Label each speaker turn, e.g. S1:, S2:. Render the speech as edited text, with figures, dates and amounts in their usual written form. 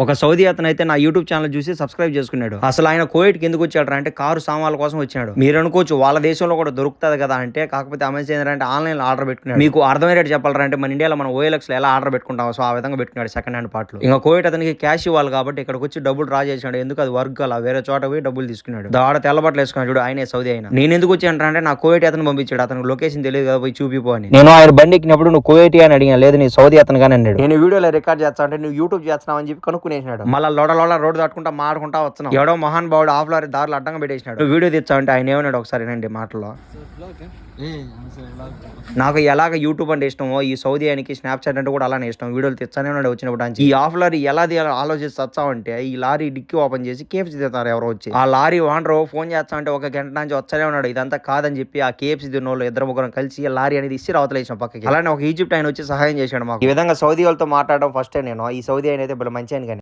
S1: ఒక సౌదీ అతను అయితే నా యూట్యూబ్ ఛానల్ చూసి సబ్స్క్రైబ్ చేసుకున్నాడు. అసలు ఆయన కోవిడ్కి ఎందుకు వచ్చాడు అంటే కారు సామాన్ల కోసం వచ్చాడు. మీరు అనుకోవచ్చు వాళ్ళ దేశంలో కూడా దొరుకుతుంది కదా అంటే, కాకపోతే అమెజాన్ ఏంటంటే ఆన్లైన్ లో ఆర్డర్ పెట్టుకున్నాడు. మీకు అర్థమయ్యేటట్టు చెప్పాలంటే మన ఇండియాలో మనం OLX లో ఎలా ఆర్డర్ పెట్టుకుంటాం, సో ఆ విధంగా పెట్టుకున్నాడు సెకండ్ హ్యాండ్ పార్ట్లు. ఇంకా కోవిడ్ అతనికి క్యాష్ ఇవ్వాలి కాబట్టి ఇక్కడికి వచ్చి డబ్బులు డ్రా చేసాడు. ఎందుకు అది వర్క్ అలా వేరే చోట పోయి డబ్బులు తీసుకున్నాడు. ఆడ తెల్లబట్టలు వేసుకున్నాడు చూడు, ఆయనే సౌదీ అయినా. నేను ఎందుకు వచ్చాను అంటే నా కోవిడ్ అతను పంపించాడు. అతనికి లొకేషన్ తెలియదు కదా, పోయి చూపిపో అని. నేను ఆయన బండి ఎక్కినప్పుడు నువ్వు కోవిడ్ అని అడిగాను, లేదు నీ సౌదీ అతను కానీ అన్నాడు. నేను వీడియోలో రికార్డ్ చేస్తా అంటే నువ్వు యూట్యూబ్ చేస్తున్నావు అని చెప్పి కనుక్కునేసినాడు. మళ్ళీ లోడ రోడ్డు దాటుకుంటా మాడుకుంటా వస్తున్నాం. ఎవడో మహాన్ బావుడు ఆఫ్ లారీ దారులు అడ్డంగా పెట్టేసినాడు. వీడియో తెచ్చా అంటే ఆయన ఏమన్నాడు ఒకసారి నండి మాటలో. నాకు ఎలాగ యూట్యూబ్ అంటే ఇష్టమో ఈ సౌదీ ఆయనకి స్నాప్చాట్ అంటే కూడా అలానే ఇష్టం. వీడియోలు తెచ్చానే ఉన్నాడు వచ్చినప్పుడు. ఈ ఆఫ్ లారీ ఎలా ఆలోచిస్తే వచ్చావంటే ఈ లారీ డిక్కి ఓపెన్ చేసి KFC తిన్నారు ఎవరో వచ్చి. ఆ లారీ ఓనర్ ఫోన్ చేస్తా అంటే ఒక గంట నుంచి వచ్చానే ఉన్నాడు. ఇదంతా కాదని చెప్పి ఆ KFC తిన్నోళ్ళు ఇద్దరు ముగ్గురం కలిసి ఆ లారీ అనేది ఇచ్చి రావతలేసిన పక్కకి. అలానే ఒక ఈజిప్ట్ ఆయన వచ్చి సహాయం చేశాడు మాకు. ఈ విధంగా సౌదీ వాళ్ళతో మాట్లాడడం ఫస్ట్ నేను. ఈ సౌదీ ఆయన అయితే మంచి అని కానీ